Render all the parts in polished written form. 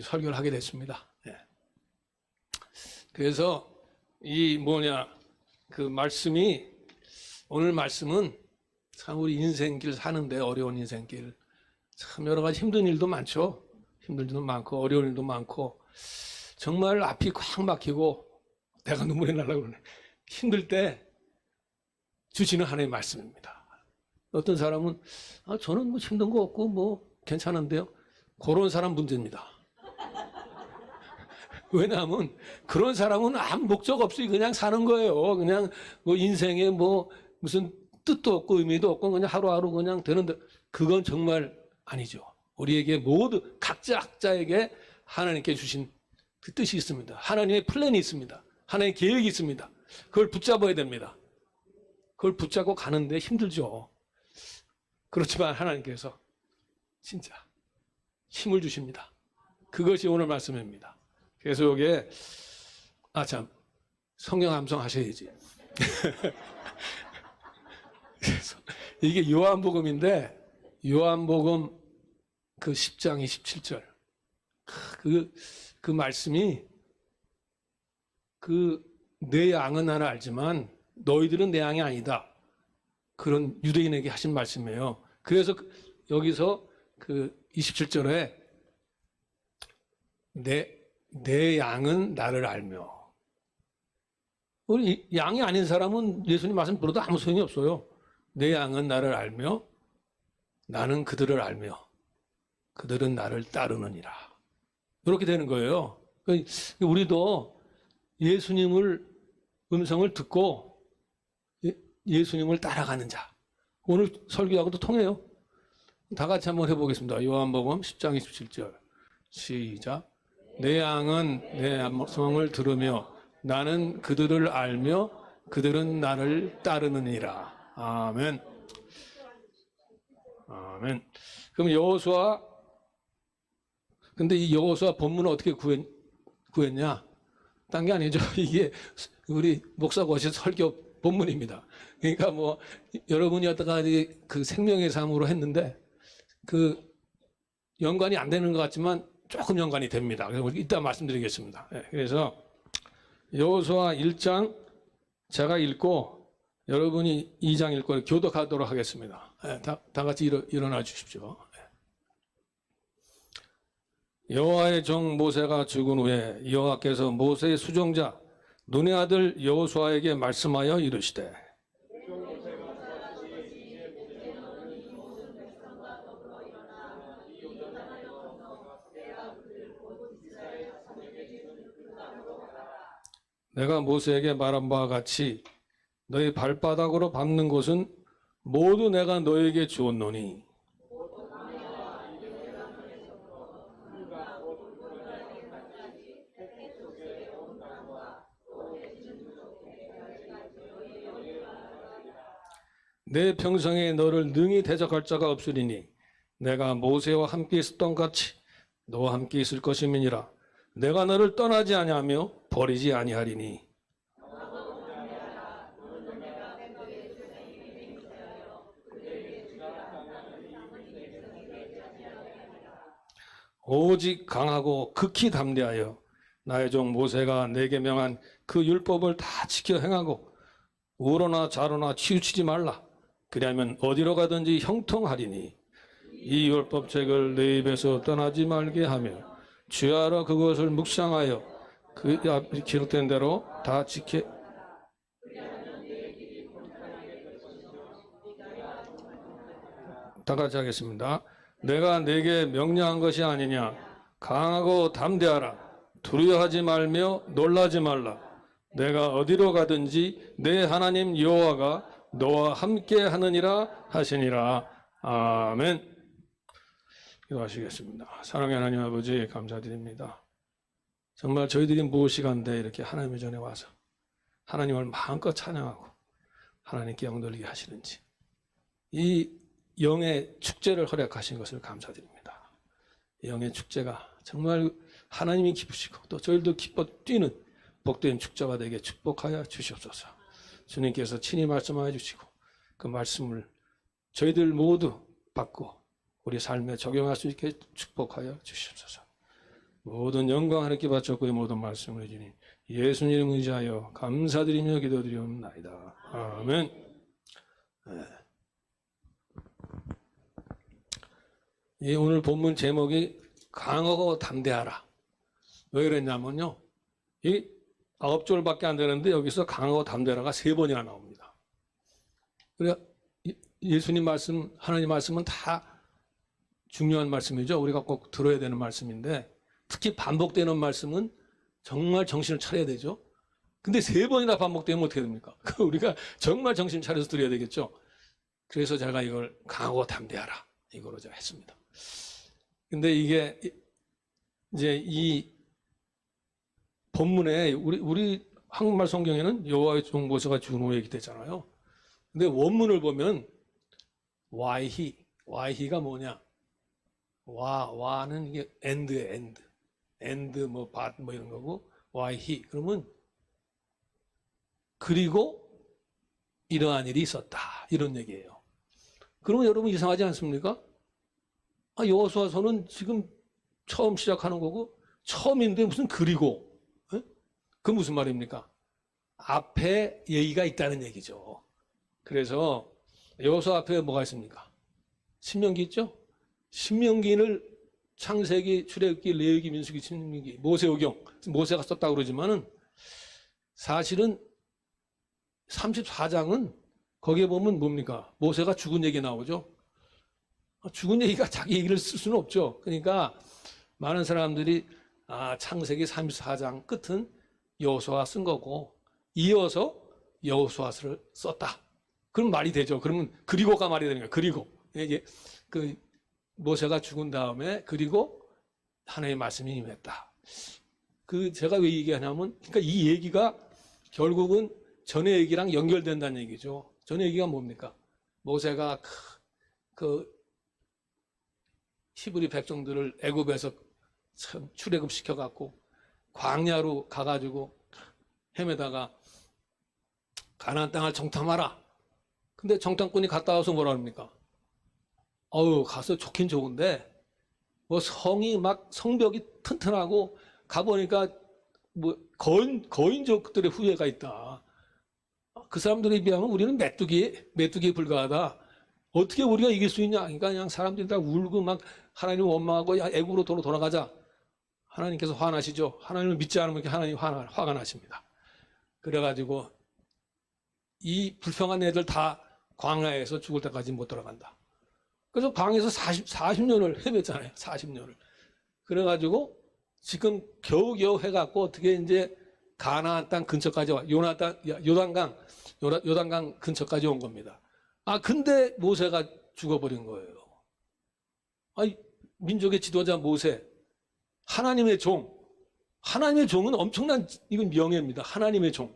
설교를 하게 됐습니다. 예. 그래서 그 말씀이, 오늘 말씀은 참 우리 인생길 사는데, 어려운 인생길, 참 여러 가지 힘든 일도 많죠. 힘든 일도 많고 어려운 일도 많고, 정말 앞이 꽉 막히고 내가 눈물이 나려고 그러네. 힘들 때 주시는 하나님의 말씀입니다. 어떤 사람은 저는 뭐 힘든 거 없고 뭐 괜찮은데요. 그런 사람 문제입니다. 왜냐하면 그런 사람은 아무 목적 없이 그냥 사는 거예요. 그냥 뭐 인생에 뭐 무슨 뜻도 없고 의미도 없고 그냥 하루하루 그냥 되는데, 그건 정말 아니죠. 우리에게 모두 각자에게 하나님께 주신 그 뜻이 있습니다. 하나님의 플랜이 있습니다. 하나님의 계획이 있습니다. 그걸 붙잡아야 됩니다. 그걸 붙잡고 가는데 힘들죠. 그렇지만 하나님께서 진짜 힘을 주십니다. 그것이 오늘 말씀입니다. 그래서 이게 성경 암송 하셔야지. 그래서 이게 요한복음인데, 요한복음 그 10장 27절 그 말씀이, 내 양은 나를 알지만 너희들은 내 양이 아니다, 그런 유대인에게 하신 말씀이에요. 그래서 여기서 그 27절에 내 양은 나를 알며, 우리 양이 아닌 사람은 예수님 말씀 들어도 아무 소용이 없어요. 내 양은 나를 알며 나는 그들을 알며 그들은 나를 따르느니라, 이렇게 되는 거예요. 우리도 예수님을 음성을 듣고 예수님을 따라가는 자, 오늘 설교하고도 통해요. 다 같이 한번 해보겠습니다. 요한복음 10장 27절 시작. 내 양은 내 음성을 들으며 나는 그들을 알며 그들은 나를 따르느니라. 아멘. 아멘. 그럼 여호수아, 근데 이 여호수아 본문을 어떻게 구했냐? 딴 게 아니죠. 이게 우리 목사가 하신 설교 본문입니다. 그러니까 뭐 여러분이 어떠까지 그 생명의 삶으로 했는데 그 연관이 안 되는 것 같지만 조금 연관이 됩니다. 그래서 이따 말씀드리겠습니다. 그래서 여호수아 1장 제가 읽고 여러분이 2장 읽고 교독하도록 하겠습니다. 다 같이 일어나 주십시오. 여호와의 종 모세가 죽은 후에 여호와께서 모세의 수종자 눈의 아들 여호수아에게 말씀하여 이르시되, 내가 모세에게 말한 바와 같이 너희 발바닥으로 밟는 곳은 모두 내가 너에게 주었노니 내 평생에 너를 능히 대적할 자가 없으리니 내가 모세와 함께 있었던 같이 너와 함께 있을 것임이니라. 내가 너를 떠나지 아니하며 버리지 아니하리니. 오직 강하고 극히 담대하여 나의 종 모세가 내게 명한 그 율법을 다 지켜 행하고 우로나 좌로나 치우치지 말라. 그리하면 어디로 가든지 형통하리니 이 율법책을 내 입에서 떠나지 말게 하며 주야로 그것을 묵상하여 그 기록된 대로 다 지켜. 다 같이 하겠습니다. 내가 내게 명령한 것이 아니냐. 강하고 담대하라. 두려워하지 말며 놀라지 말라. 내가 어디로 가든지 내 하나님 여호와가 너와 함께 하느니라 하시니라. 아멘. 기도하시겠습니다. 사랑의 하나님 아버지, 감사드립니다. 정말 저희들이 무엇이간데 이렇게 하나님의 전에 와서 하나님을 마음껏 찬양하고 하나님께 영돌리게 하시는지, 이 영의 축제를 허락하신 것을 감사드립니다. 이 영의 축제가 정말 하나님이 기쁘시고 또 저희들도 기뻐 뛰는 복된 축제가 되게 축복하여 주시옵소서. 주님께서 친히 말씀하여 주시고 그 말씀을 저희들 모두 받고 우리 삶에 적용할 수 있게 축복하여 주시옵소서. 모든 영광 하나님께 바쳤고 이 모든 말씀을 해주니 예수님 의지하여 감사드리며 기도드리옵나이다. 아멘. 네. 이 오늘 본문 제목이 강하고 담대하라. 왜 그랬냐면요, 이 9절밖에 안 되는데 여기서 강하고 담대하라가 3번이나 나옵니다. 그러니까 예수님 말씀, 하나님 말씀은 다 중요한 말씀이죠. 우리가 꼭 들어야 되는 말씀인데 특히 반복되는 말씀은 정말 정신을 차려야 되죠. 근데 3번이나 반복되면 어떻게 됩니까? 우리가 정말 정신 차려서 들어야 되겠죠. 그래서 제가 이걸 강하고 담대하라 이거로 제가 했습니다. 근데 이게 이제 이 본문에 우리 한국말 성경에는 여호와의 종 모세가 죽은 후에 얘기되잖아요. 근데 원문을 보면 why he가 뭐냐? 와는 이게 end 뭐 but 뭐 이런 거고 why he 그러면 그리고 이러한 일이 있었다 이런 얘기예요. 그러면 여러분 이상하지 않습니까? 여호수아서는 지금 처음 시작하는 거고 처음인데 무슨 그리고 그 무슨 말입니까? 앞에 얘기가 있다는 얘기죠. 그래서 여호수아 앞에 뭐가 있습니까? 신명기 있죠? 신명기를 창세기, 출애굽기, 레위기, 민수기, 신명기, 모세오경 모세가 썼다고 그러지만은 사실은 34장은 거기에 보면 뭡니까? 모세가 죽은 얘기 나오죠. 죽은 얘기가 자기 얘기를 쓸 수는 없죠. 그러니까 많은 사람들이 창세기 34장 끝은 여호수아가 쓴 거고 이어서 여호수아서를 썼다. 그럼 말이 되죠. 그러면 그리고가 말이 되는 거예요. 그리고 이게 그 모세가 죽은 다음에 그리고 하나님의 말씀이 임했다. 제가 왜 얘기하냐면 그러니까 이 얘기가 결국은 전의 얘기랑 연결된다는 얘기죠. 전의 얘기가 뭡니까? 모세가 그 히브리 백성들을 애굽에서 출애굽시켜 갖고 광야로 가가지고 헤매다가 가나안 땅을 정탐하라. 근데 정탐꾼이 갔다 와서 뭐라 합니까? 가서 좋긴 좋은데 뭐 성이 막 성벽이 튼튼하고 가보니까 뭐 거인족들의 후예가 있다. 그 사람들에 비하면 우리는 메뚜기에 불과하다. 어떻게 우리가 이길 수 있냐? 그러니까 그냥 사람들이 다 울고 막 하나님 원망하고 애굽으로 돌아가자. 하나님께서 화나시죠. 하나님을 믿지 않으면 하나님 화가 나십니다. 그래가지고 이 불평한 애들 다 광야에서 죽을 때까지 못 돌아간다. 그래서 광야에서 40년을 헤맸잖아요. 40년을. 그래가지고 지금 겨우겨우 해갖고 어떻게 이제 가나안 땅 근처까지 와. 요단강 근처까지 온 겁니다. 근데 모세가 죽어버린 거예요. 민족의 지도자 모세. 하나님의 종. 하나님의 종은 엄청난 이건 명예입니다. 하나님의 종.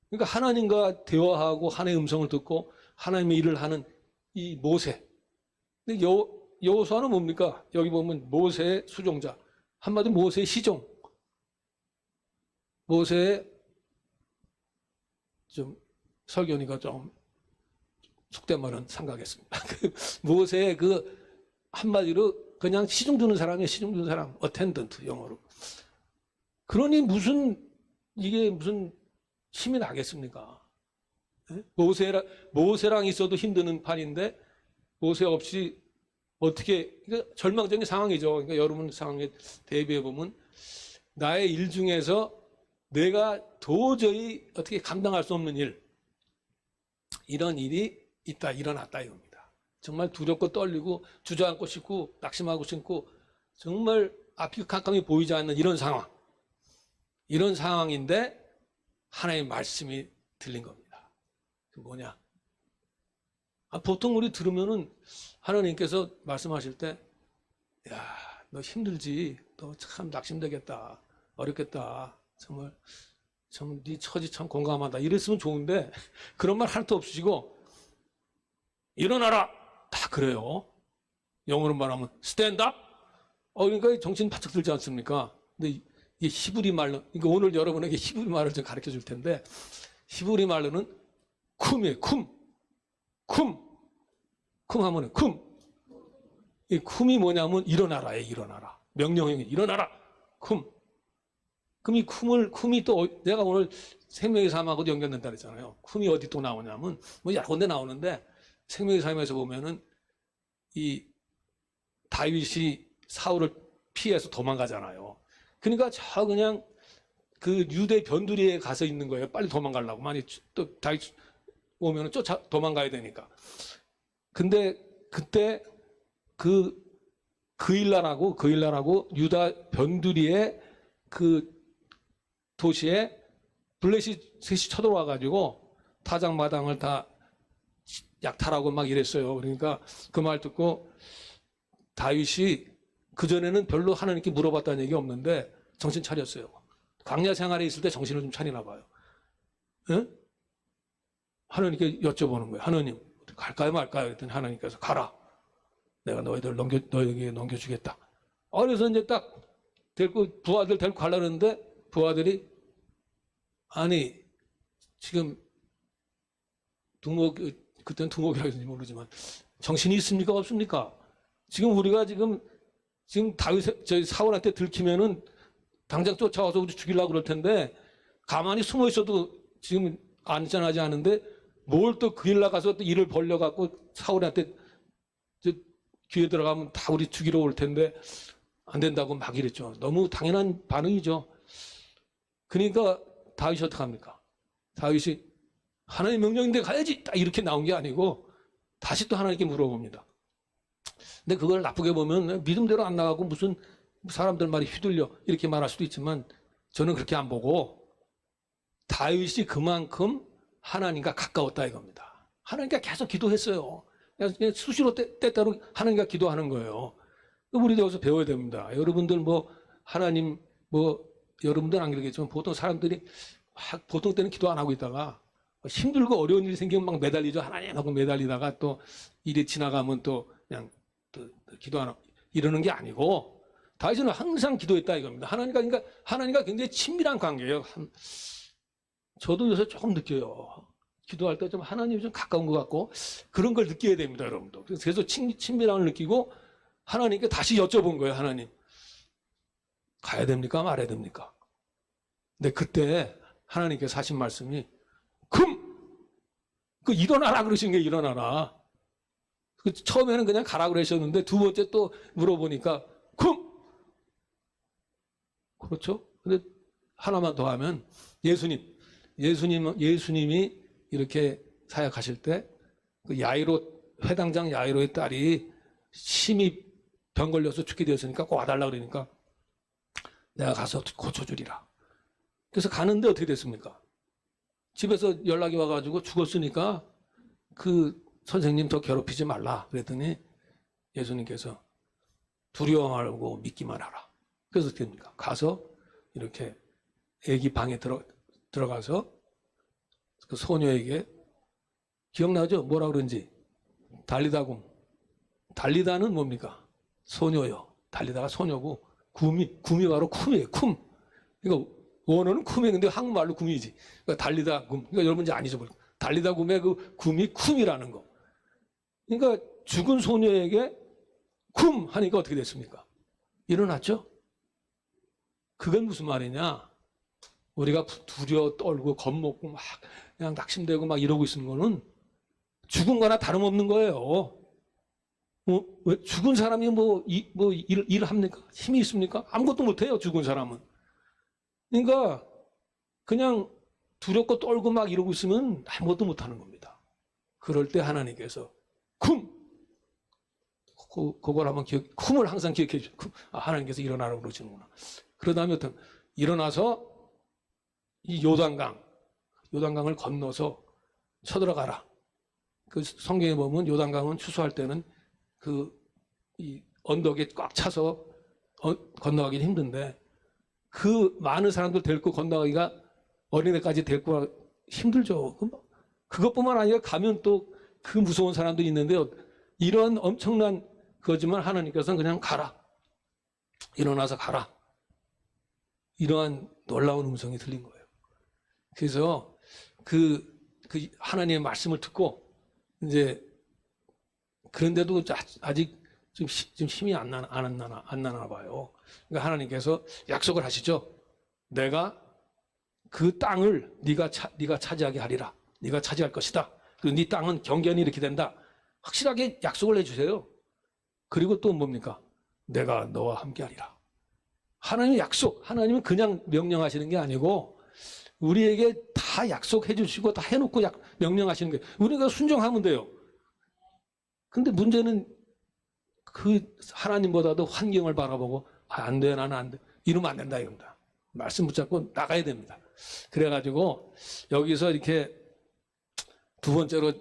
그러니까 하나님과 대화하고 하나님의 음성을 듣고 하나님의 일을 하는 이 모세. 근데 여호수아는 뭡니까? 여기 보면 모세의 수종자. 한마디로 모세의 시종. 모세의 좀 설교니까 좀 속된 말은 삼가겠습니다. 모세의 한마디로 그냥 시중 드는 사람이에요. 시중 드는 사람. 어텐던트 영어로. 그러니 이게 무슨 힘이 나겠습니까? 모세랑 있어도 힘드는 판인데 모세 없이 어떻게 그러니까 절망적인 상황이죠. 그러니까 여러분 상황에 대비해 보면 나의 일 중에서 내가 도저히 어떻게 감당할 수 없는 일 이런 일이 일어났다 이겁니다. 정말 두렵고 떨리고 주저앉고 싶고 낙심하고 싶고 정말 앞이 캄캄히 보이지 않는 이런 상황인데 하나님의 말씀이 들린 겁니다. 그 뭐냐? 보통 우리 들으면은 하나님께서 말씀하실 때, 야, 너 힘들지? 너 참 낙심되겠다. 어렵겠다. 정말 네 처지 참 공감하다. 이랬으면 좋은데 그런 말 하나도 없으시고 일어나라. 다 그래요. 영어로 말하면 stand up. 그러니까 정신 바짝 들지 않습니까? 근데 이게 히브리 말로, 그러니까 오늘 여러분에게 히브리 말을 좀 가르쳐 줄 텐데 히브리 말로는 쿰이에요. 쿰 하면은 쿰. 이 쿰이 뭐냐면 일어나라예요. 일어나라. 명령형이 일어나라. 쿰. 그럼 이 쿰이 또 내가 오늘 생명의 삶하고도 연결된다 그랬잖아요. 쿰이 어디 또 나오냐면 뭐 여러 군데 나오는데 생명의 삶에서 보면은 이 다윗이 사울을 피해서 도망가잖아요. 그러니까 저 그냥 그 유대 변두리에 가서 있는 거예요. 빨리 도망가려고. 만약 또 다윗 오면은 도망가야 되니까. 근데 그때 그일라라고 유다 변두리에 그 도시에 블레셋이 쳐들어와가지고 타작마당을 다 약탈하고 막 이랬어요. 그러니까 그 말 듣고 다윗이 그전에는 별로 하나님께 물어봤다는 얘기 없는데 정신 차렸어요. 광야 생활에 있을 때 정신을 좀 차리나 봐요. 응? 하나님께 여쭤보는 거예요. 하나님, 갈까요 말까요? 그랬더니 하나님께서 가라. 내가 너에게 넘겨주겠다. 그래서 이제 딱 부하들 데리고 가려는데 부하들이 아니 지금 그때는 두목이라는지 모르지만 정신이 있습니까 없습니까? 지금 우리가 지금 저희 사울한테 들키면은 당장 쫓아와서 우리 죽이려고 그럴 텐데 가만히 숨어 있어도 지금 안전하지 않은데 뭘 또 그 일 나가서 또 일을 벌려갖고 사울한테 귀에 들어가면 다 우리 죽이러 올 텐데 안 된다고 막 이랬죠. 너무 당연한 반응이죠. 그러니까 다윗이 어떻게 합니까? 다윗이 하나님 명령인데 가야지 딱 이렇게 나온 게 아니고 다시 또 하나님께 물어봅니다. 근데 그걸 나쁘게 보면 믿음대로 안 나가고 무슨 사람들 말이 휘둘려 이렇게 말할 수도 있지만 저는 그렇게 안 보고 다윗이 그만큼 하나님과 가까웠다 이겁니다. 하나님께 계속 기도했어요. 그냥 수시로 때때로 하나님과 기도하는 거예요. 우리도 여기서 배워야 됩니다. 여러분들 하나님 여러분들은 안 그러겠지만 보통 사람들이 보통 때는 기도 안 하고 있다가 힘들고 어려운 일이 생기면 막 매달리죠. 하나님하고 매달리다가 또 일이 지나가면 또 그냥 또 기도 안 하고 이러는 게 아니고 다윗은 항상 기도했다 이겁니다. 하나님과 굉장히 친밀한 관계예요. 저도 요새 조금 느껴요. 기도할 때 좀 하나님이 좀 가까운 것 같고 그런 걸 느껴야 됩니다, 여러분도. 그래서 친밀함을 느끼고 하나님께 다시 여쭤본 거예요. 하나님 가야 됩니까? 말아야 됩니까? 근데 그때 하나님께서 하신 말씀이 일어나라 그러신 게 일어나라. 처음에는 그냥 가라 그러셨는데 두 번째 또 물어보니까 그렇죠? 근데 하나만 더 하면 예수님이 이렇게 사역하실 때 그 회당장 야이로의 딸이 심히 병 걸려서 죽게 되었으니까 꼭 와달라 그러니까 내가 가서 고쳐주리라. 그래서 가는데 어떻게 됐습니까? 집에서 연락이 와가지고 죽었으니까 그 선생님 더 괴롭히지 말라 그랬더니 예수님께서 두려워 말고 믿기만 하라. 그래서 어떻게 됩니까? 가서 이렇게 애기 방에 들어가서 그 소녀에게 기억나죠? 뭐라 그런지 달리다굼. 달리다는 뭡니까? 소녀요. 달리다가 소녀고 굼이 바로 쿰이에요. 쿰. 그러니까 원어는 쿰인데 한국말로 굼이지. 그러니까 달리다굼. 그러니까 여러분 이제 안 잊어버려. 달리다굼의 그 굼이 쿰이라는 거. 그러니까 죽은 소녀에게 쿰 하니까 어떻게 됐습니까? 일어났죠? 그건 무슨 말이냐? 우리가 두려워 떨고 겁먹고 막 그냥 낙심되고 막 이러고 있는 거는 죽은 거나 다름없는 거예요. 왜 죽은 사람이 일을 합니까? 힘이 있습니까? 아무것도 못해요, 죽은 사람은. 그러니까 그냥 두렵고 떨고 막 이러고 있으면 아무것도 못하는 겁니다. 그럴 때 하나님께서 그걸 한번 쿰을 항상 기억해 주죠. 하나님께서 일어나라고 그러시는구나. 그러다 보면 일어나서 이 요단강을 건너서 쳐들어가라. 그 성경에 보면 요단강은 추수할 때는 이 언덕에 꽉 차서 건너가기 힘든데 그 많은 사람들 데리고 건너가기가 어린애까지 데리고 힘들죠. 그것뿐만 아니라 가면 또 그 무서운 사람들이 있는데 이런 엄청난 거지만 하나님께서는 그냥 가라. 일어나서 가라. 이러한 놀라운 음성이 들린 거예요. 그래서 그 하나님의 말씀을 듣고 이제 그런데도 아직 지금 힘이 안 나나 봐요. 그러니까 하나님께서 약속을 하시죠. 내가 그 땅을 네가 차지하게 하리라. 네가 차지할 것이다. 그리고 네 땅은 경계는 이렇게 된다. 확실하게 약속을 해주세요. 그리고 또 뭡니까? 내가 너와 함께하리라. 하나님의 약속, 하나님은 그냥 명령하시는 게 아니고 우리에게 다 약속해 주시고 다 해놓고 명령하시는 거예요. 우리가 순종하면 돼요. 근데 문제는 그 하나님보다도 환경을 바라보고 안 돼, 나는 안 돼. 이러면 안 된다 이겁니다. 말씀 붙잡고 나가야 됩니다. 그래가지고 여기서 이렇게 두 번째로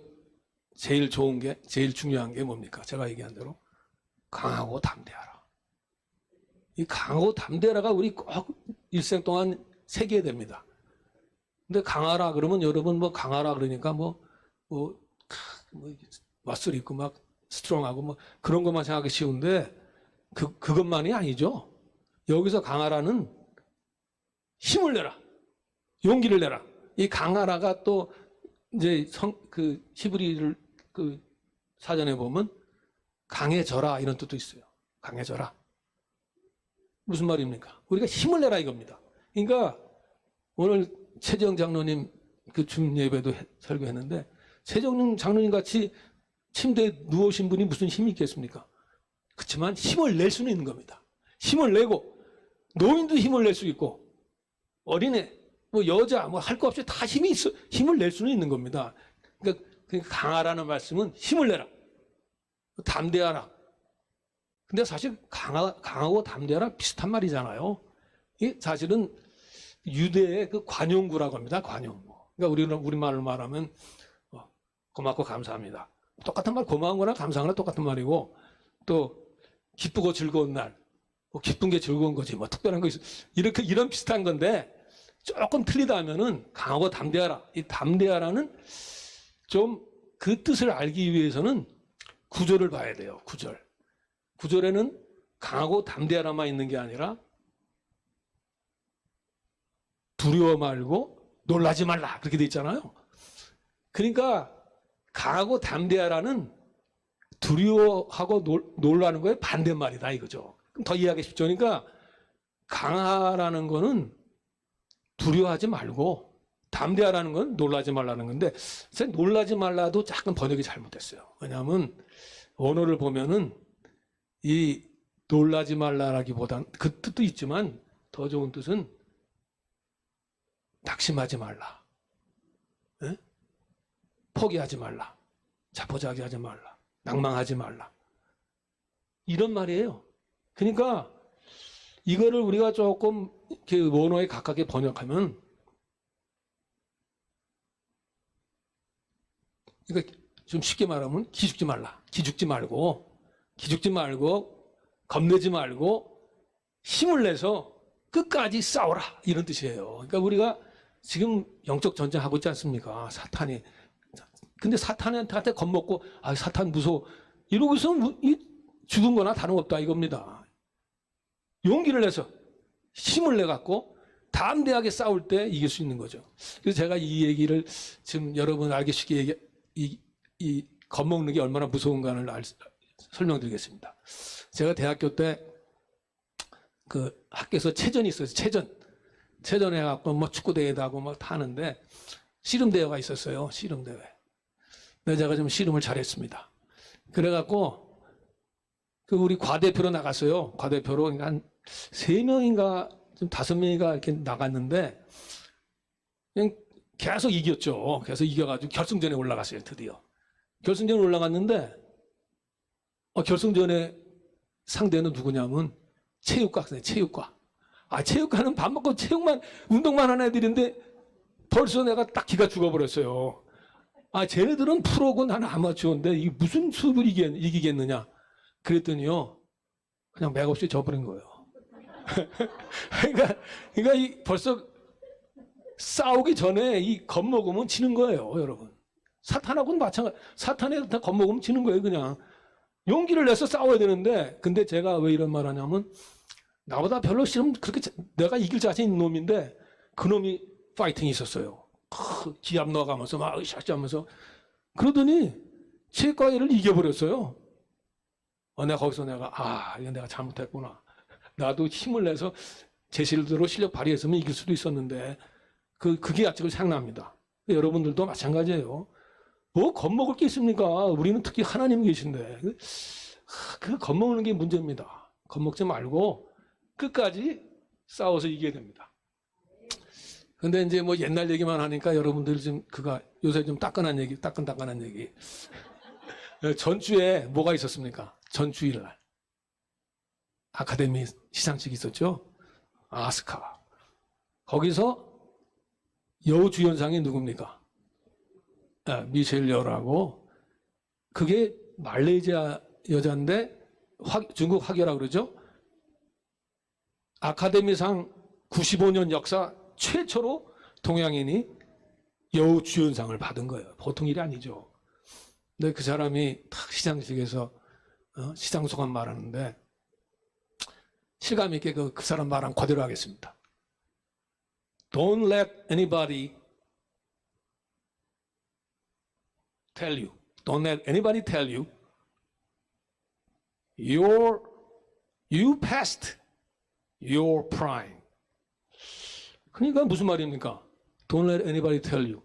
제일 좋은 게, 제일 중요한 게 뭡니까? 제가 얘기한 대로 강하고 담대하라. 이 강하고 담대하라가 우리 꼭 일생 동안 새겨야 됩니다. 근데 강하라 그러면 여러분 뭐 강하라 그러니까 왓술 있고 막 스트롱하고 뭐 그런 것만 생각하기 쉬운데 그것만이 아니죠. 여기서 강하라는 힘을 내라. 용기를 내라. 이 강하라가 또 이제 그 히브리를 그 사전에 보면 강해져라 이런 뜻도 있어요. 강해져라. 무슨 말입니까? 우리가 힘을 내라 이겁니다. 그러니까 오늘 최정 장로님 그 줌 예배도 설교했는데 최정 장로님 같이 침대에 누우신 분이 무슨 힘이 있겠습니까? 그렇지만 힘을 낼 수는 있는 겁니다. 힘을 내고 노인도 힘을 낼 수 있고 어린애, 뭐 여자, 뭐 할 거 없이 다 힘이 있어 힘을 낼 수는 있는 겁니다. 그러니까 강하라는 말씀은 힘을 내라, 담대하라. 근데 사실 강하고 담대하라 비슷한 말이잖아요. 이 사실은 유대의 그 관용구라고 합니다. 관용구. 그러니까 우리말로 말하면 고맙고 감사합니다. 똑같은 말, 고마운 거나 감사한 거나 똑같은 말이고, 또 기쁘고 즐거운 날, 뭐 기쁜 게 즐거운 거지, 뭐 특별한 거 있어. 이런 비슷한 건데 조금 틀리다 하면은 강하고 담대하라. 이 담대하라는 좀 그 뜻을 알기 위해서는 구절을 봐야 돼요. 구절에는 강하고 담대하라만 있는 게 아니라 두려워 말고 놀라지 말라 그렇게 돼 있잖아요. 그러니까 강하고 담대하라는 두려워하고 놀라는 거에 반대말이다 이거죠. 그럼 더 이해하기 쉽죠. 그러니까 강하라는 거는 두려워하지 말고 담대하라는 건 놀라지 말라는 건데 놀라지 말라도 약간 번역이 잘못됐어요. 왜냐하면 원어를 보면은 이 놀라지 말라라기보단 그 뜻도 있지만 더 좋은 뜻은 낙심하지 말라. 에? 포기하지 말라. 자포자기하지 말라. 낭망하지 말라. 이런 말이에요. 그러니까 이거를 우리가 조금 그 원어에 가깝게 번역하면 그러니까 좀 쉽게 말하면 기죽지 말라. 기죽지 말고 겁내지 말고 힘을 내서 끝까지 싸워라 이런 뜻이에요. 그러니까 우리가 지금 영적 전쟁하고 있지 않습니까? 사탄이. 근데 사탄한테 겁먹고 사탄 무서워 이러고 있으면 죽은 거나 다름없다 이겁니다. 용기를 내서 힘을 내갖고 담대하게 싸울 때 이길 수 있는 거죠. 그래서 제가 이 얘기를 지금 여러분 알기 쉽게 이 겁먹는 게 얼마나 무서운가를 설명드리겠습니다. 제가 대학교 때 그 학교에서 체전이 있었어요. 체전 해갖고 뭐 축구대회도 하고 막 타는데 씨름대회가 있었어요. 씨름대회. 근데 제가 좀 씨름을 잘했습니다. 그래갖고 그 우리 과대표로 나갔어요. 과대표로 한 3명인가 좀 5명인가 이렇게 나갔는데 그냥 계속 이겼죠. 계속 이겨가지고 결승전에 올라갔어요. 드디어. 결승전에 올라갔는데 결승전에 상대는 누구냐면 체육과 학생, 체육과. 체육과는 밥 먹고 운동만 하는 애들인데 벌써 내가 딱 기가 죽어버렸어요. 쟤네들은 프로고 나는 아마추어인데 이게 무슨 수업을 이기겠느냐. 그랬더니요, 그냥 맥없이 져버린 거예요. 그러니까 벌써 싸우기 전에 이 겁먹으면 지는 거예요, 여러분. 사탄하고는 마찬가지. 사탄한테 겁먹으면 지는 거예요, 그냥. 용기를 내서 싸워야 되는데, 근데 제가 왜 이런 말 하냐면, 나보다 별로 싫으면 그렇게 내가 이길 자신 있는 놈인데, 그 놈이 파이팅이 있었어요. 기합 넣어가면서 막 으쌰으쌰 하면서. 그러더니 체육과외를 이겨버렸어요. 내가 거기서 이건 내가 잘못했구나. 나도 힘을 내서 제 실대로 실력 발휘했으면 이길 수도 있었는데, 그게 아직도 생각납니다. 여러분들도 마찬가지예요. 뭐 겁먹을 게 있습니까? 우리는 특히 하나님이 계신데. 겁먹는 게 문제입니다. 겁먹지 말고 끝까지 싸워서 이겨야 됩니다. 근데 이제 뭐 옛날 얘기만 하니까 여러분들 요새 좀 따끈한 얘기. 전주에 뭐가 있었습니까? 전주일날. 아카데미 시상식이 있었죠? 아스카. 거기서 여우주연상이 누굽니까? 미셸 여라고. 그게 말레이시아 여자인데 중국 학여라 그러죠? 아카데미상 95년 역사 최초로 동양인이 여우주연상을 받은 거예요. 보통 일이 아니죠. 근데 그 사람이 탁 시상식에서 시상소감 말하는데 실감 있게 그 사람 말한 그대로 하겠습니다. Don't let anybody tell you. Don't let anybody tell you you passed your prime. 그러니까 무슨 말입니까? Don't let anybody tell you.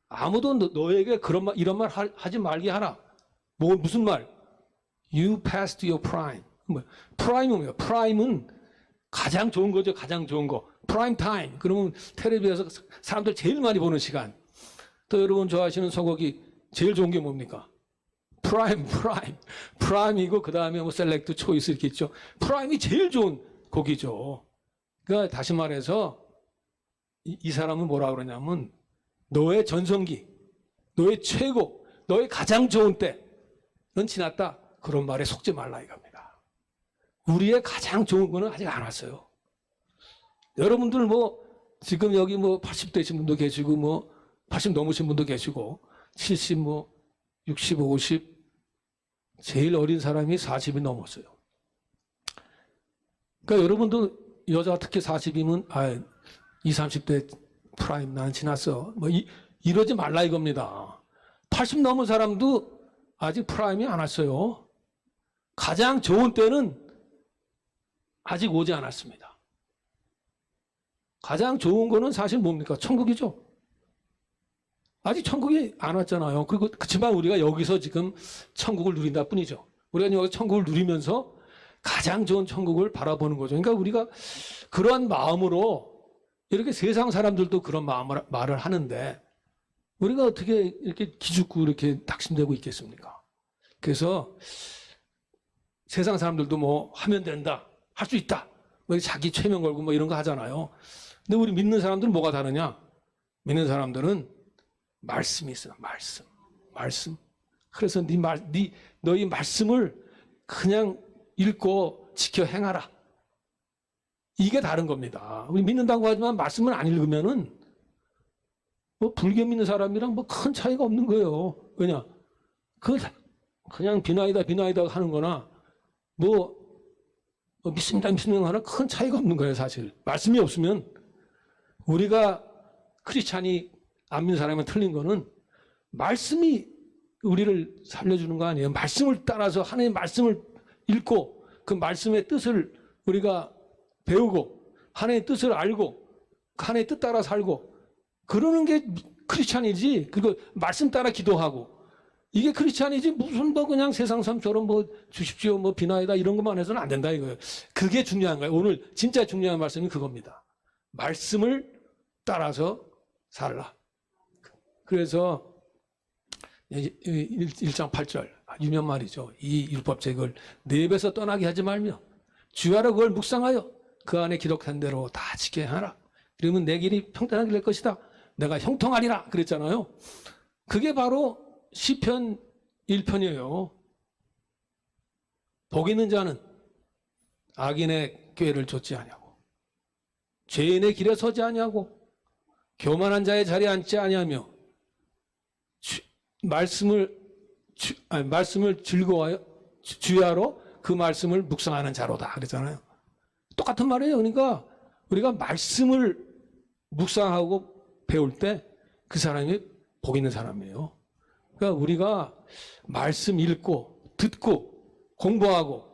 아무도 너에게 이런 말 하지 말게 하라. 무슨 말? You passed your prime. 프라임은 뭐예요? 프라임은 가장 좋은 거죠. 가장 좋은 거. 프라임 타임. 그러면 텔레비에서 사람들 제일 많이 보는 시간. 또 여러분 좋아하시는 소고기 제일 좋은 게 뭡니까? 프라임이고 그 다음에 뭐 셀렉트, 초이스 이렇게 있죠. 프라임이 제일 좋은 고기죠. 그러니까 다시 말해서 이 사람은 뭐라 그러냐면 너의 전성기, 너의 최고, 너의 가장 좋은 때는 지났다. 그런 말에 속지 말라 이겁니다. 우리의 가장 좋은 거는 아직 안 왔어요. 여러분들 뭐 지금 여기 뭐 80대신 분도 계시고 뭐 80 넘으신 분도 계시고 70 뭐 60, 50 제일 어린 사람이 40이 넘었어요. 그러니까 여러분도 여자 특히 40이면 20, 30대 프라임 나는 지났어. 뭐 이러지 말라 이겁니다. 80 넘은 사람도 아직 프라임이 안 왔어요. 가장 좋은 때는 아직 오지 않았습니다. 가장 좋은 거는 사실 뭡니까? 천국이죠. 아직 천국이 안 왔잖아요. 그렇지만 우리가 여기서 지금 천국을 누린다 뿐이죠. 우리가 여기 천국을 누리면서 가장 좋은 천국을 바라보는 거죠. 그러니까 우리가 그러한 마음으로 이렇게 세상 사람들도 그런 말을 하는데 우리가 어떻게 이렇게 기죽고 이렇게 낙심되고 있겠습니까? 그래서 세상 사람들도 뭐 하면 된다, 할 수 있다, 뭐 자기 최면 걸고 뭐 이런 거 하잖아요. 근데 우리 믿는 사람들은 뭐가 다르냐? 믿는 사람들은 말씀이 있어요. 말씀. 그래서 너희 말씀을 그냥 읽고 지켜 행하라. 이게 다른 겁니다. 우리 믿는다고 하지만 말씀을 안 읽으면은 뭐 불교 믿는 사람이랑 뭐 큰 차이가 없는 거예요. 왜냐? 그냥 비나이다 하는 거나 뭐 믿습니다 하나 큰 차이가 없는 거예요, 사실. 말씀이 없으면 우리가 크리스찬이 안 믿는 사람이 틀린 거는 말씀이 우리를 살려주는 거 아니에요. 말씀을 따라서 하나님의 말씀을 읽고 그 말씀의 뜻을 우리가 배우고 하나님의 뜻을 알고 하나님의 뜻 따라 살고 그러는 게 크리스찬이지. 그리고 말씀 따라 기도하고 이게 크리스찬이지 무슨 뭐 그냥 세상 사람처럼 뭐 주십시오 뭐 비나이다 이런 것만 해서는 안 된다 이거예요. 그게 중요한 거예요. 오늘 진짜 중요한 말씀이 그겁니다. 말씀을 따라서 살라. 그래서 1장 8절 유명 말이죠. 이 율법책을 내 입에서 떠나게 하지 말며 주야로 그걸 묵상하여 그 안에 기록한 대로 다 지켜야 하라. 그러면 내 길이 평탄하게 될 것이다. 내가 형통하리라 그랬잖아요. 그게 바로 시편 1편이에요. 복 있는 자는 악인의 꾀를 좇지 아니하고 죄인의 길에 서지 아니하고 교만한 자의 자리에 앉지 아니하며 말씀을 즐거워하여 주야로 그 말씀을 묵상하는 자로다 그랬잖아요. 똑같은 말이에요. 그러니까 우리가 말씀을 묵상하고 배울 때 그 사람이 복 있는 사람이에요. 그러니까 우리가 말씀 읽고 듣고 공부하고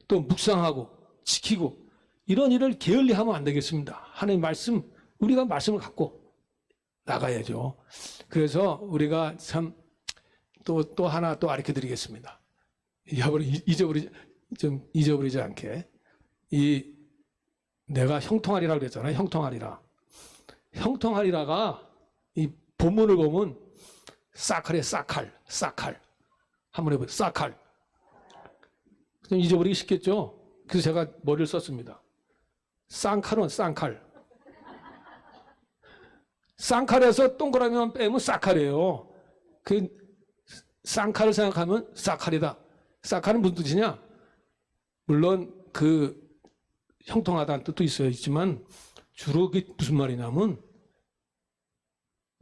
또 묵상하고 지키고 이런 일을 게을리하면 안 되겠습니다. 하나님 말씀, 우리가 말씀을 갖고 나가야죠. 그래서 우리가 참 또 하나 또 가르쳐 드리겠습니다. 잊어버리지 않게. 내가 형통하리라 그랬잖아요. 형통하리라. 형통하리라가 이 본문을 보면 싹칼이에요. 싹칼. 한번 해보세요. 싹칼. 좀 잊어버리기 쉽겠죠? 그래서 제가 머리를 썼습니다. 쌍칼은 쌍칼. 쌍칼에서 동그라미만 빼면 싹칼이에요. 그 쌍칼을 생각하면 싹칼이다. 싹칼은 무슨 뜻이냐? 물론 그 형통하다는 뜻도 있지만 주로 그게 무슨 말이냐면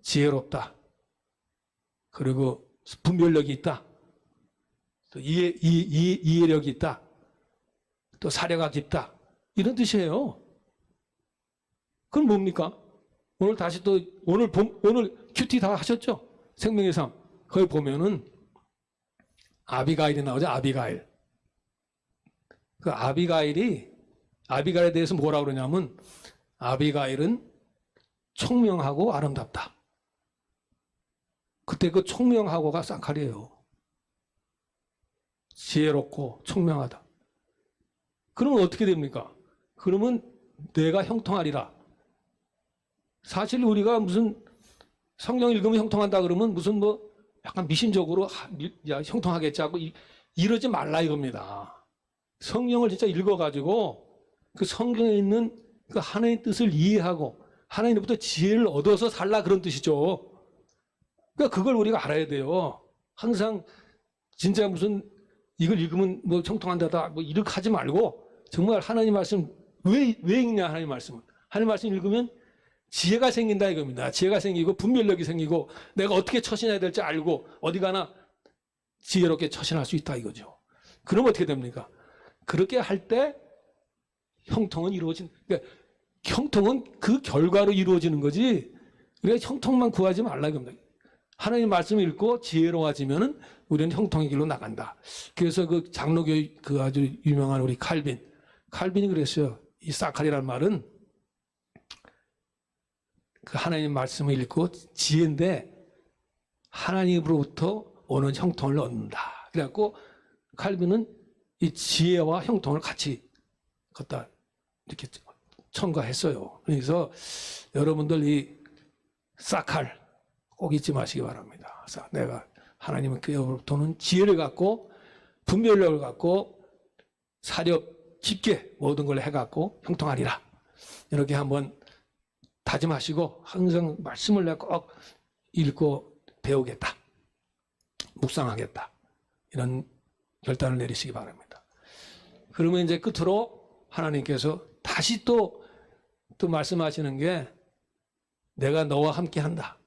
지혜롭다. 그리고 분별력이 있다. 또 이해력이 있다. 또 사려가 깊다. 이런 뜻이에요. 그럼 뭡니까? 오늘 다시 또 오늘 큐티 다 하셨죠? 생명의 삶. 거기 보면은 아비가일이 나오죠. 아비가일. 그 아비가일에 대해서 뭐라 그러냐면 아비가일은 총명하고 아름답다. 그때 그 총명하고가 쌍칼이에요. 지혜롭고 총명하다. 그러면 어떻게 됩니까? 그러면 내가 형통하리라. 사실 우리가 무슨 성경 읽으면 형통한다 그러면 무슨 뭐 약간 미심적으로 형통하겠지 하고 이러지 말라 이겁니다. 성경을 진짜 읽어가지고 그 성경에 있는 그 하나님의 뜻을 이해하고 하나님으로부터 지혜를 얻어서 살라 그런 뜻이죠. 그러니까 그걸 우리가 알아야 돼요. 항상 진짜 무슨 이걸 읽으면 뭐 형통한다다 뭐 이렇게 하지 말고 정말 하나님 말씀 왜 읽냐 하나님 말씀은. 하나님 말씀 읽으면 지혜가 생긴다 이겁니다. 지혜가 생기고 분별력이 생기고 내가 어떻게 처신해야 될지 알고 어디 가나 지혜롭게 처신할 수 있다 이거죠. 그럼 어떻게 됩니까? 그렇게 할 때 형통은 그러니까 형통은 그 결과로 이루어지는 거지 우리가 형통만 구하지 말라 이겁니다. 하나님 말씀을 읽고 지혜로워지면은 우리는 형통의 길로 나간다. 그래서 그 장로교의 그 아주 유명한 우리 칼빈이 그랬어요. 이 사칼이라는 말은 그 하나님 말씀을 읽고 지혜인데 하나님으로부터 오는 형통을 얻는다. 그래갖고 칼빈은 이 지혜와 형통을 같이 갖다 이렇게 첨가했어요. 그래서 여러분들 이 사칼 꼭 잊지 마시기 바랍니다. 내가 하나님은 그로부터는 지혜를 갖고 분별력을 갖고 사려 깊게 모든 걸 해갖고 형통하리라. 이렇게 한번 다짐하시고 항상 말씀을 내가 꼭 읽고 배우겠다. 묵상하겠다. 이런 결단을 내리시기 바랍니다. 그러면 이제 끝으로 하나님께서 다시 또 말씀하시는 게 내가 너와 함께 한다.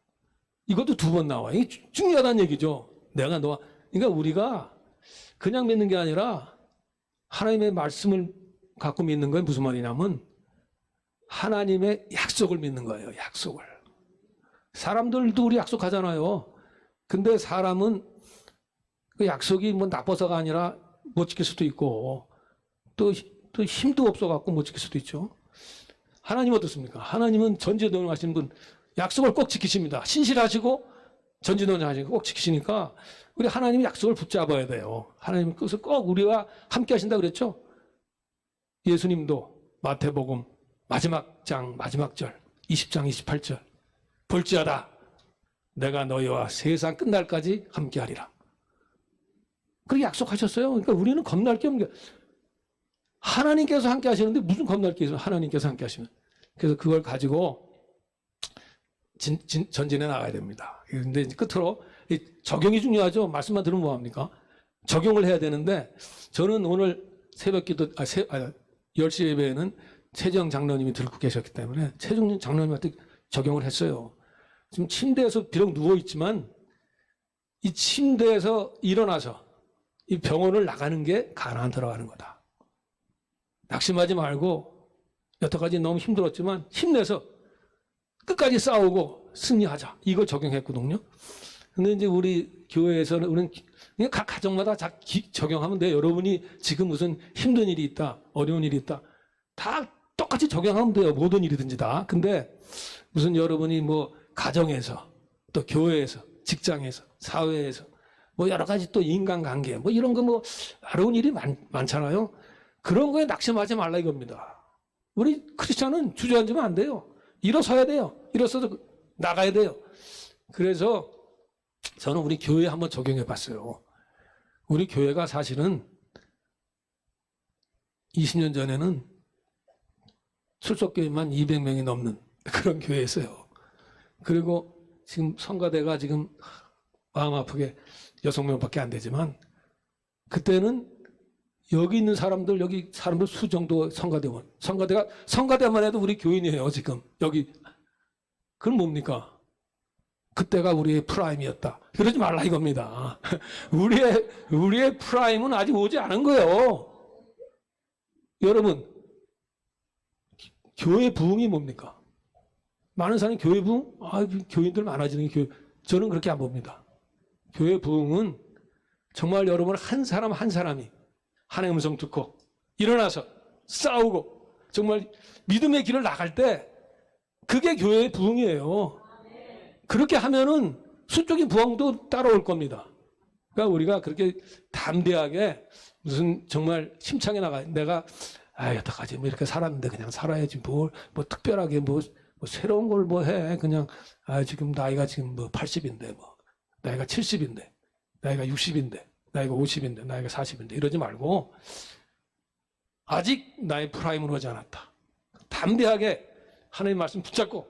이것도 두 번 나와요. 이게 중요하다는 얘기죠. 내가 너와. 그러니까 우리가 그냥 믿는 게 아니라 하나님의 말씀을 갖고 믿는 건 무슨 말이냐면 하나님의 약속을 믿는 거예요. 약속을. 사람들도 우리 약속하잖아요. 근데 사람은 그 약속이 뭐 나빠서가 아니라 못 지킬 수도 있고 또 힘도 없어갖고 못 지킬 수도 있죠. 하나님 어떻습니까? 하나님은 전지전능하신 분 약속을 꼭 지키십니다. 신실하시고 전지전능하시고 꼭 지키시니까 우리 하나님의 약속을 붙잡아야 돼요. 하나님 그래서 꼭 우리와 함께 하신다 그랬죠. 예수님도 마태복음 마지막 장 마지막 절 20장 28절 볼지어다 내가 너희와 세상 끝날까지 함께하리라. 그렇게 약속하셨어요. 그러니까 우리는 겁날 게 없는 게 하나님께서 함께 하시는데 무슨 겁날 게 있어요. 하나님께서 함께 하시면. 그래서 그걸 가지고 전진해 나가야 됩니다. 그런데 끝으로 적용이 중요하죠. 말씀만 들으면 뭐합니까? 적용을 해야 되는데 저는 오늘 새벽 기도 10시 예배에는 최정 장로님이 들고 계셨기 때문에 최정 장로님한테 적용을 했어요. 지금 침대에서 비록 누워있지만 이 침대에서 일어나서 이 병원을 나가는 게 가나안 들어가는 거다. 낙심하지 말고 여태까지 너무 힘들었지만 힘내서 끝까지 싸우고 승리하자. 이걸 적용했거든요. 근데 이제 우리 교회에서는 우리는 그냥 각 가정마다 적용하면 돼요. 여러분이 지금 무슨 힘든 일이 있다, 어려운 일이 있다, 다 똑같이 적용하면 돼요. 모든 일이든지 다. 근데 무슨 여러분이 뭐 가정에서 또 교회에서 직장에서 사회에서 뭐 여러 가지 또 인간관계 뭐 이런 거 뭐 어려운 일이 많잖아요. 그런 거에 낙심하지 말라 이겁니다. 우리 크리스찬은 주저앉으면 안 돼요. 일어서야 돼요. 일어서서 나가야 돼요. 그래서 저는 우리 교회에 한번 적용해 봤어요. 우리 교회가 사실은 20년 전에는 출석교인만 200명이 넘는 그런 교회였어요. 그리고 지금 성가대가 지금 마음 아프게 6명밖에 안 되지만 그때는 여기 있는 사람들, 여기 사람들 수 정도 성가대만 해도 우리 교인이에요, 지금. 여기. 그건 뭡니까? 그때가 우리의 프라임이었다. 그러지 말라 이겁니다. 우리의 프라임은 아직 오지 않은 거예요. 여러분, 교회 부흥이 뭡니까? 많은 사람이 교회 부흥? 교인들 많아지는 게 교회. 저는 그렇게 안 봅니다. 교회 부흥은 정말 여러분 한 사람 한 사람이 하나님의 음성 듣고 일어나서 싸우고 정말 믿음의 길을 나갈 때 그게 교회의 부흥이에요. 그렇게 하면은 수적인 부흥도 따라올 겁니다. 그러니까 우리가 그렇게 담대하게 무슨 정말 심창에 나가 내가 여태까지 뭐 이렇게 살았는데 그냥 살아야지 뭐 특별하게 뭐 새로운 걸 뭐 해. 그냥 지금 나이가 지금 뭐 80인데 뭐 나이가 70인데 나이가 60인데 나이가 50인데 나이가 40인데 이러지 말고 아직 나의 프라임으로 오지 않았다. 담대하게 하나님 말씀 붙잡고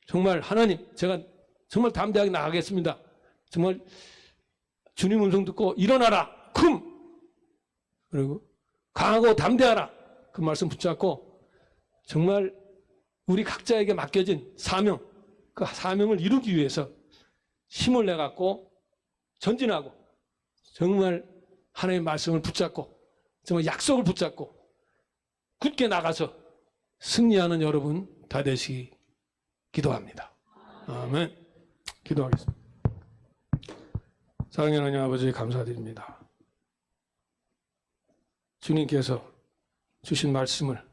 정말 하나님 제가 정말 담대하게 나가겠습니다. 정말 주님 음성 듣고 일어나라. 그리고 강하고 담대하라. 그 말씀 붙잡고 정말 우리 각자에게 맡겨진 사명, 그 사명을 이루기 위해서 힘을 내갖고 전진하고 정말 하나님의 말씀을 붙잡고 정말 약속을 붙잡고 굳게 나가서 승리하는 여러분 다 되시기 기도합니다. 아멘. 기도하겠습니다. 사랑하는 하나님 아버지 감사드립니다. 주님께서 주신 말씀을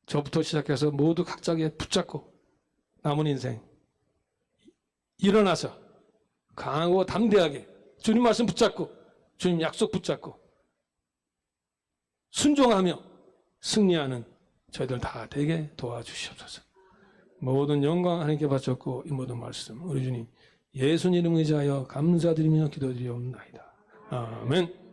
저부터 시작해서 모두 각자에게 붙잡고 남은 인생 일어나서 강하고 담대하게 주님 말씀 붙잡고 주님 약속 붙잡고 순종하며 승리하는 저희들 다 되게 도와주시옵소서. 모든 영광 하나님께 바쳤고 이 모든 말씀 우리 주님 예수님 이름 의지하여 감사드리며 기도드리옵나이다. 아멘.